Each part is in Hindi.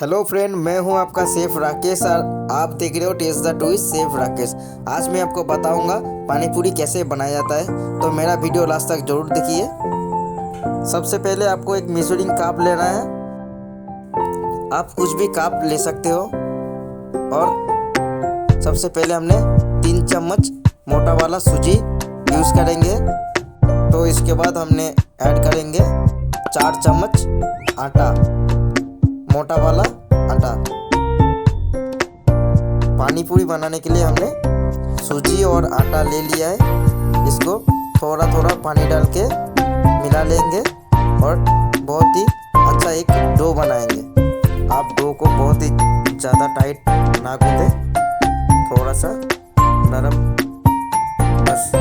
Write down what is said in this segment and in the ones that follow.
हेलो फ्रेंड, मैं हूं आपका शेफ राकेश और आप देख रहे हो taste the twist chef Rakesh. आज मैं आपको बताऊंगा पानी पूरी कैसे बनाया जाता है, तो मेरा वीडियो लास्ट तक जरूर देखिए। सबसे पहले आपको एक मेजरिंग कप लेना है। आप कुछ भी कप ले सकते हो। और सबसे पहले हमने 3 चम्मच मोटा वाला सूजी यूज़ करेंगे। तो इसके बाद हमने ऐड करेंगे 4 चम्मच आटा, मोटा वाला आटा। पानी पूरी बनाने के लिए हमने सूजी और आटा ले लिया है। इसको थोड़ा थोड़ा पानी डाल के मिला लेंगे और बहुत ही अच्छा एक डो बनाएंगे। आप डो को बहुत ही ज़्यादा टाइट ना गूंदे, थोड़ा सा नरम बस।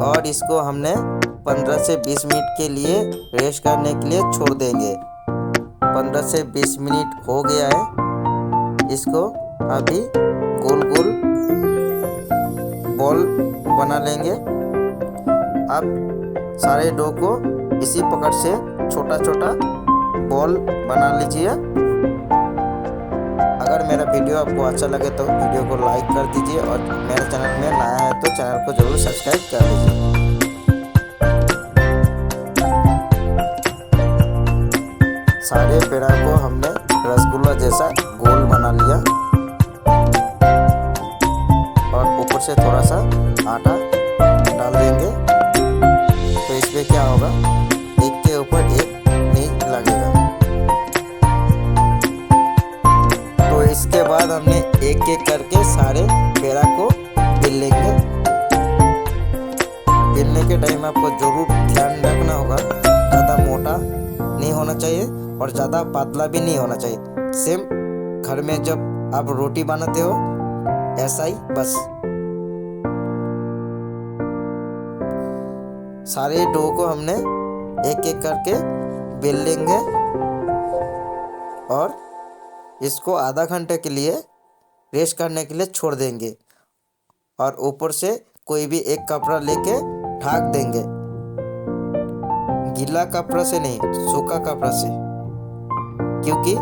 और इसको हमने 15 से 20 मिनट के लिए रेस्ट करने के लिए छोड़ देंगे। 15 से 20 मिनट हो गया है। इसको अभी गोल गोल बॉल बना लेंगे। आप सारे डो को इसी पकड़ से छोटा छोटा बॉल बना लीजिए। अगर मेरा वीडियो आपको अच्छा लगे तो वीडियो को लाइक कर दीजिए और मेरे चैनल में नया है तो चैनल को जरूर सब्सक्राइब कर लीजिए। सारे पेड़ा को हमने रसगुल्ला जैसा गोल बना लिया और ऊपर से थोड़ा सा आटा डाल देंगे। तो इसमें क्या होगा, एक के ऊपर एक नहीं लगेगा। तो इसके बाद हमने एक एक करके सारे पेड़ा को बेल लेंगे। बेलने के टाइम आपको जरूर ध्यान रखना होगा, ज़्यादा मोटा नहीं होना चाहिए और ज़्यादा पतला भी नहीं होना चाहिए। सेम घर में जब आप रोटी बनाते हो ऐसा ही बस। सारे डो को हमने एक एक करके बेल लेंगे और इसको आधा घंटे के लिए रेस्ट करने के लिए छोड़ देंगे। और ऊपर से कोई भी एक कपड़ा लेके ढक देंगे। गीला कपड़ा से नहीं, सूखा कपड़ा से, क्योंकि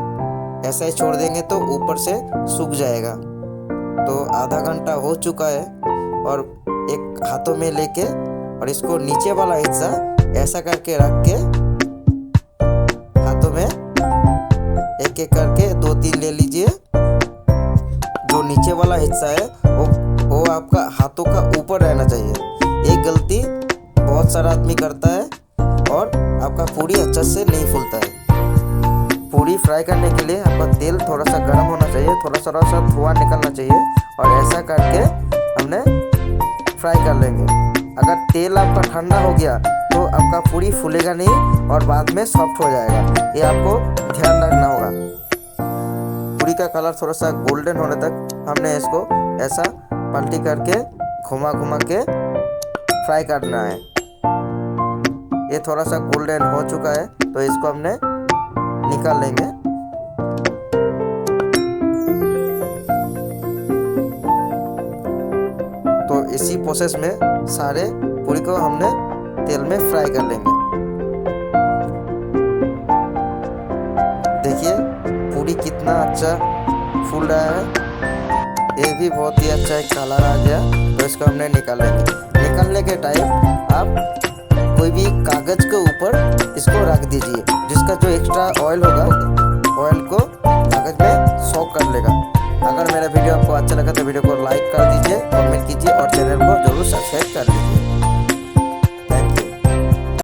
ऐसा ही छोड़ देंगे तो ऊपर से सूख जाएगा। तो आधा घंटा हो चुका है और एक हाथों में लेके और इसको नीचे वाला हिस्सा ऐसा करके रख के हाथों में एक एक करके 2-3 ले लीजिए। जो नीचे वाला हिस्सा है वो आपका हाथों का ऊपर रहना चाहिए। एक गलती बहुत सारा आदमी करता है और आपका पूरी अच्छे से नहीं फूलता है। पूरी फ्राई करने के लिए आपका तेल थोड़ा सा गर्म होना चाहिए, थोड़ा सा धुआं निकलना चाहिए और ऐसा करके हमने फ्राई कर लेंगे। अगर तेल आपका ठंडा हो गया तो आपका पूरी फूलेगा नहीं और बाद में सॉफ्ट हो जाएगा। ये आपको ध्यान रखना होगा। पूरी का कलर थोड़ा सा गोल्डन होने तक हमने इसको ऐसा पलटी करके घुमा घुमा के फ्राई करना है। ये थोड़ा सा गोल्डन हो चुका है तो इसको हमने निकाल लेंगे। तो इसी प्रोसेस में सारे पूरी को हमने तेल में फ्राई कर लेंगे। देखिए पूरी कितना अच्छा फूल रहा है। ये भी बहुत ही अच्छा एक कलर आ गया। तो इसको हमने निकाल लेंगे। निकालने के टाइम आप कोई भी कागज के ऊपर इसको रख दीजिए, जिसका जो एक्स्ट्रा ऑयल होगा ऑयल को कागज में सोक कर लेगा। अगर मेरा वीडियो आपको अच्छा लगा तो वीडियो को लाइक कर दीजिए, कमेंट कीजिए और चैनल को जरूर सब्सक्राइब कर लीजिए।